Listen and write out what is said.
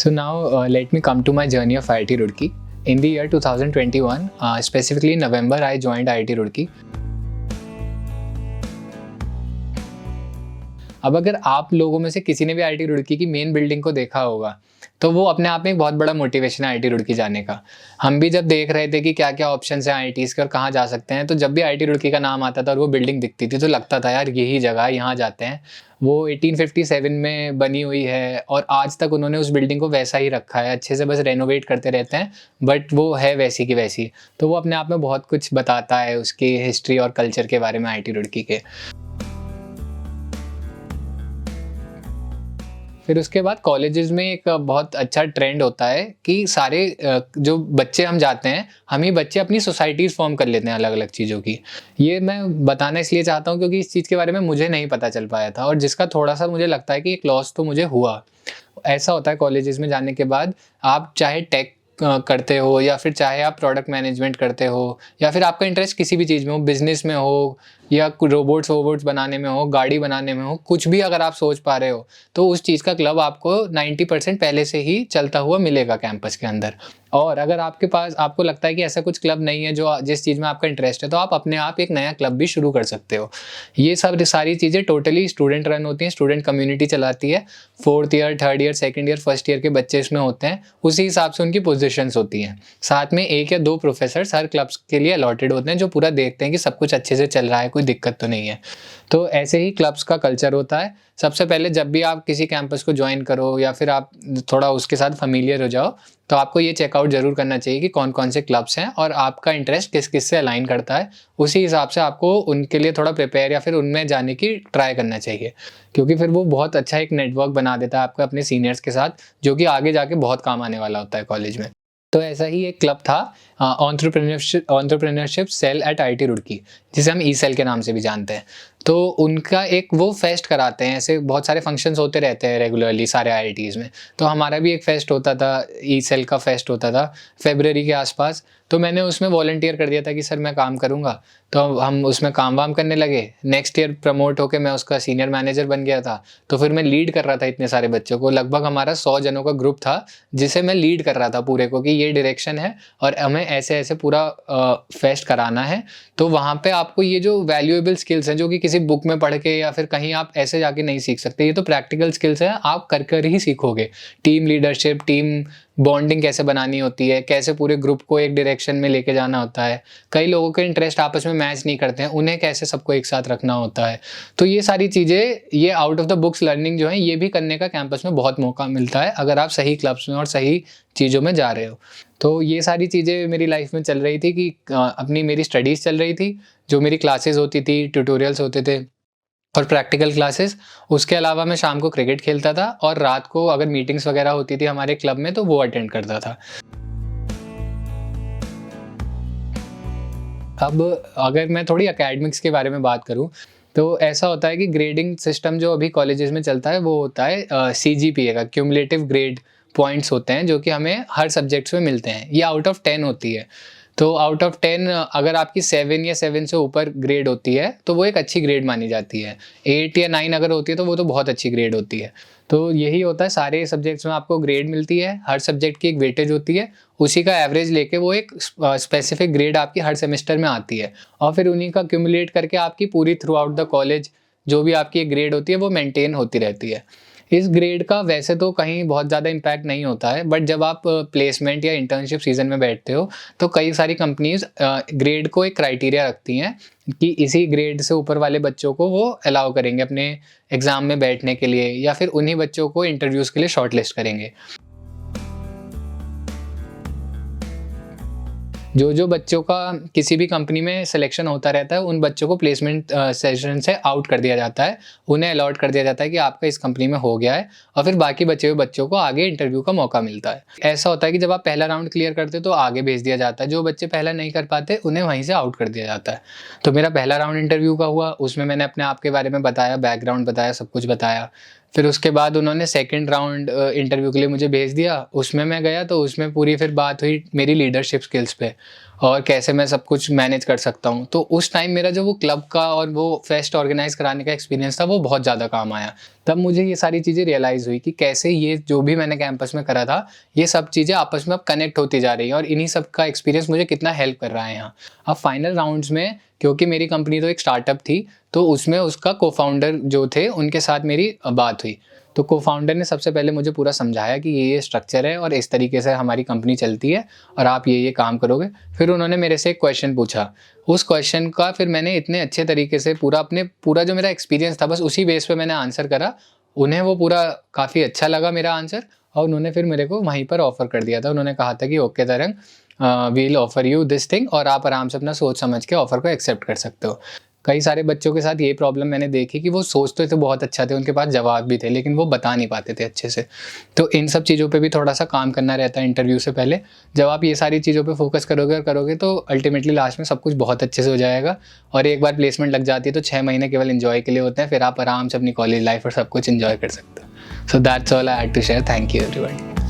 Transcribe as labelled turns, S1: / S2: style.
S1: So now let me come to my journey of IIT Roorkee. In the year 2021, specifically in November, I joined IIT Roorkee. अब अगर आप लोगों में से किसी ने भी IIT रुड़की की मेन बिल्डिंग को देखा होगा, तो वो अपने आप में एक बहुत बड़ा मोटिवेशन है IIT रुड़की जाने का। हम भी जब देख रहे थे कि क्या-क्या ऑप्शंस हैं IITs के और कहाँ जा सकते हैं, तो जब भी IIT रुड़की का नाम आता था और वो बिल्डिंग दिखती थी, तो लगता था यार यही जगह है, यहाँ जाते हैं। वो 1857 में बनी हुई है और आज तक उन्होंने उस बिल्डिंग को वैसा ही रखा है, अच्छे से बस रेनोवेट करते रहते हैं, बट वो है वैसी की वैसी। तो वो अपने आप में बहुत कुछ बताता है उसकी हिस्ट्री और कल्चर के बारे में IIT रुड़की के। फिर उसके बाद कॉलेजेस में एक बहुत अच्छा ट्रेंड होता है कि सारे जो बच्चे हम जाते हैं, हम ही बच्चे अपनी सोसाइटीज़ फॉर्म कर लेते हैं अलग-अलग चीज़ों की। ये मैं बताना इसलिए चाहता हूँ क्योंकि इस चीज़ के बारे में मुझे नहीं पता चल पाया था और जिसका थोड़ा-सा मुझे लगता है कि एक लॉस तो मुझे हुआ। ऐसा होता है कॉलेजेस में जाने के बाद, आप चाहे टेक करते हो या फिर चाहे आप प्रोडक्ट मैनेजमेंट करते हो या फिर आपका इंटरेस्ट किसी भी चीज़ में हो, बिज़नेस में हो या रोबोट्स बनाने में हो, गाड़ी बनाने में हो, कुछ भी अगर आप सोच पा रहे हो, तो उस चीज़ का क्लब आपको 90% पहले से ही चलता हुआ मिलेगा कैंपस के अंदर। और अगर आपके पास आपको लगता है कि ऐसा कुछ क्लब नहीं है जो जिस चीज़ में आपका इंटरेस्ट है, तो आप अपने आप एक नया क्लब भी शुरू कर सकते हो। ये सब सारी चीज़ें टोटली स्टूडेंट रन होती हैं, स्टूडेंट कम्युनिटी चलाती है। 4th year, 3rd year, 2nd year, 1st year के बच्चे इसमें होते हैं, उसी हिसाब से उनकी पोजीशंस होती हैं। साथ में 1 या 2 प्रोफेसर्स हर क्लब्स के लिए अलॉटेड होते हैं, जो पूरा देखते हैं कि सब कुछ अच्छे से चल रहा है, कोई दिक्कत तो नहीं है। तो ऐसे ही क्लब्स का कल्चर होता है। सबसे पहले जब भी आप किसी कैंपस को जॉइन करो या फिर आप थोड़ा उसके साथ फ़ैमिलियर हो जाओ, तो आपको ये चेकआउट ज़रूर करना चाहिए कि कौन-कौन से क्लब्स हैं और आपका इंटरेस्ट किस-किस से अलाइन करता है। उसी हिसाब से आपको उनके लिए थोड़ा प्रिपेयर या फिर उनमें जाने की ट्राई करना चाहिए। क्योंकि फिर वो बहुत अच्छा एक नेटवर्क बना देता है आपको अपने सीनियर्स के साथ, जो कि आगे जाके बहुत काम आने वाला होता है कॉलेज में। तो ऐसा ही एक क्लब था entrepreneurship cell at IIT Roorkee, जिसे हम ई सेल के नाम से भी जानते हैं। तो उनका एक वो फेस्ट कराते हैं, ऐसे बहुत सारे फंक्शंस होते रहते हैं रेगुलरली सारे IITs में। तो हमारा भी एक फेस्ट होता था, ई सेल का फेस्ट होता था फ़रवरी के आसपास। तो मैंने उसमें वॉलंटियर कर दिया था कि सर मैं काम करूँगा। तो हम उसमें काम-वाम करने लगे। नेक्स्ट ईयर प्रमोट होके मैं उसका सीनियर मैनेजर बन गया था। तो फिर मैं लीड कर रहा था इतने सारे बच्चों को। लगभग हमारा 100 जनों का ग्रुप था, जिसे मैं लीड कर रहा था पूरे को कि ये डायरेक्शन है और हमें ऐसे-ऐसे पूरा फेस्ट कराना है। तो वहाँ पे आपको ये जो वैल्यूएबल स्किल्स हैं, जो कि किसी बुक में पढ़ के या फिर कहीं आप ऐसे जाके नहीं सीख सकते। ये तो प्रैक्टिकल स्किल्स हैं, आप कर ही सीखोगे। टीम लीडरशिप, टीम बॉन्डिंग कैसे बनानी होती है, कैसे पूरे ग्रुप को एक डायरेक्शन में लेके जाना होता है। कई लोगों के इंटरेस्ट आपस में मैच नहीं करते हैं, उन्हें कैसे सबको एक साथ रखना होता है। तो ये सारी चीज़ें, ये out of the books learning जो है, ये भी करने का कैंपस में बहुत मौका मिलता है, अगर आप सही क्लब्स में और सही चीज़ों में जा रहे हो। तो ये सारी चीज़ें मेरी लाइफ में चल रही थी कि अपनी मेरी स्टडीज़ चल रही थी, जो मेरी क्लासेस होती थी, ट्यूटोरियल्स होते थे और प्रैक्टिकल क्लासेस। उसके अलावा मैं शाम को क्रिकेट खेलता था और रात को अगर मीटिंग्स वगैरह होती थी हमारे क्लब में, तो वो अटेंड करता था। अब अगर मैं थोड़ी एकेडमिक्स के बारे में बात करूँ, तो ऐसा होता है कि ग्रेडिंग सिस्टम जो अभी कॉलेजेस में चलता है, वो होता है CGPA का, क्यूमुलेटिव ग्रेड पॉइंट्स होते हैं, जो कि हमें हर सब्जेक्ट्स में मिलते हैं। ये आउट ऑफ 10 होती है। तो आउट ऑफ 10 अगर आपकी 7 या 7 से ऊपर ग्रेड होती है, तो वो एक अच्छी ग्रेड मानी जाती है। 8 या 9 अगर होती है, तो वो तो बहुत अच्छी ग्रेड होती है। तो यही होता है, सारे सब्जेक्ट्स में आपको ग्रेड मिलती है, हर सब्जेक्ट की एक वेटेज होती है, उसी का एवरेज लेके वो एक स्पेसिफिक ग्रेड आपकी हर सेमेस्टर में आती है और फिर उन्हीं का एक्यूमुलेट करके आपकी पूरी थ्रू आउट द कॉलेज जो भी आपकी एक ग्रेड होती है, वो मेंटेन होती रहती है। इस ग्रेड का वैसे तो कहीं बहुत ज़्यादा इम्पैक्ट नहीं होता है, बट जब आप प्लेसमेंट या इंटर्नशिप सीज़न में बैठते हो, तो कई सारी कंपनीज़ ग्रेड को एक क्राइटेरिया रखती हैं कि इसी ग्रेड से ऊपर वाले बच्चों को वो अलाउ करेंगे अपने एग्ज़ाम में बैठने के लिए या फिर उन्हीं बच्चों को इंटरव्यूज़ के लिए शॉर्टलिस्ट करेंगे। जो बच्चों का किसी भी कंपनी में सिलेक्शन होता रहता है, उन बच्चों को प्लेसमेंट सेशन से आउट कर दिया जाता है। उन्हें अलॉट कर दिया जाता है कि आपका इस कंपनी में हो गया है और फिर बाकी बचे हुए बच्चों को आगे इंटरव्यू का मौका मिलता है। ऐसा होता है कि जब आप पहला राउंड क्लियर करते हो, तो आगे भेज दिया जाता है। जो बच्चे पहला नहीं कर पाते, उन्हें वहीं से आउट कर दिया जाता है। तो मेरा पहला राउंड इंटरव्यू का हुआ, उसमें मैंने अपने आप के बारे में बताया, बैकग्राउंड बताया, सब कुछ बताया। फिर उसके बाद उन्होंने सेकंड राउंड इंटरव्यू के लिए मुझे भेज दिया। उसमें मैं गया, तो उसमें पूरी फिर बात हुई मेरी लीडरशिप स्किल्स पे और कैसे मैं सब कुछ मैनेज कर सकता हूँ। तो उस टाइम मेरा जो वो क्लब का और वो फेस्ट ऑर्गेनाइज़ कराने का एक्सपीरियंस था वो बहुत ज़्यादा काम आया। तब मुझे ये सारी चीज़ें रियलाइज़ हुई कि कैसे ये जो भी मैंने कैंपस में करा था, ये सब चीज़ें आपस में अब कनेक्ट होती जा रही हैं और इन्हीं सब का एक्सपीरियंस मुझे कितना हेल्प कर रहा है यहाँ। अब फाइनल राउंड्स में क्योंकि मेरी कंपनी तो एक स्टार्टअप थी, तो उसमें उसका को-फाउंडर जो थे उनके साथ मेरी बात हुई। तो को-फाउंडर ने सबसे पहले मुझे पूरा समझाया कि ये स्ट्रक्चर है और इस तरीके से हमारी कंपनी चलती है और आप ये काम करोगे। फिर उन्होंने मेरे से एक क्वेश्चन पूछा। उस क्वेश्चन का फिर मैंने इतने अच्छे तरीके से पूरा जो मेरा एक्सपीरियंस था बस उसी बेस पे मैंने आंसर करा। उन्हें वो पूरा काफ़ी अच्छा लगा मेरा आंसर और उन्होंने फिर मेरे को वहीं पर ऑफ़र कर दिया था। उन्होंने कहा था कि okay Tarang, we will offer you this thing और आप आराम से अपना सोच समझ के ऑफ़र को एक्सेप्ट कर सकते हो। कई सारे बच्चों के साथ ये प्रॉब्लम मैंने देखी कि वो सोचते तो बहुत अच्छा थे, उनके पास जवाब भी थे, लेकिन वो बता नहीं पाते थे अच्छे से। तो इन सब चीज़ों पे भी थोड़ा-सा काम करना रहता है इंटरव्यू से पहले। जब आप ये सारी चीज़ों पे फ़ोकस करोगे और करोगे तो अल्टीमेटली लास्ट में सब कुछ बहुत अच्छे से हो जाएगा और एक बार प्लेसमेंट लग जाती है तो 6 महीने केवल एन्जॉय के लिए होते हैं, फिर आप आराम से अपनी कॉलेज लाइफ़ और सब कुछ एन्जॉय कर सकते हो। So that's all I had to share. Thank you everyone.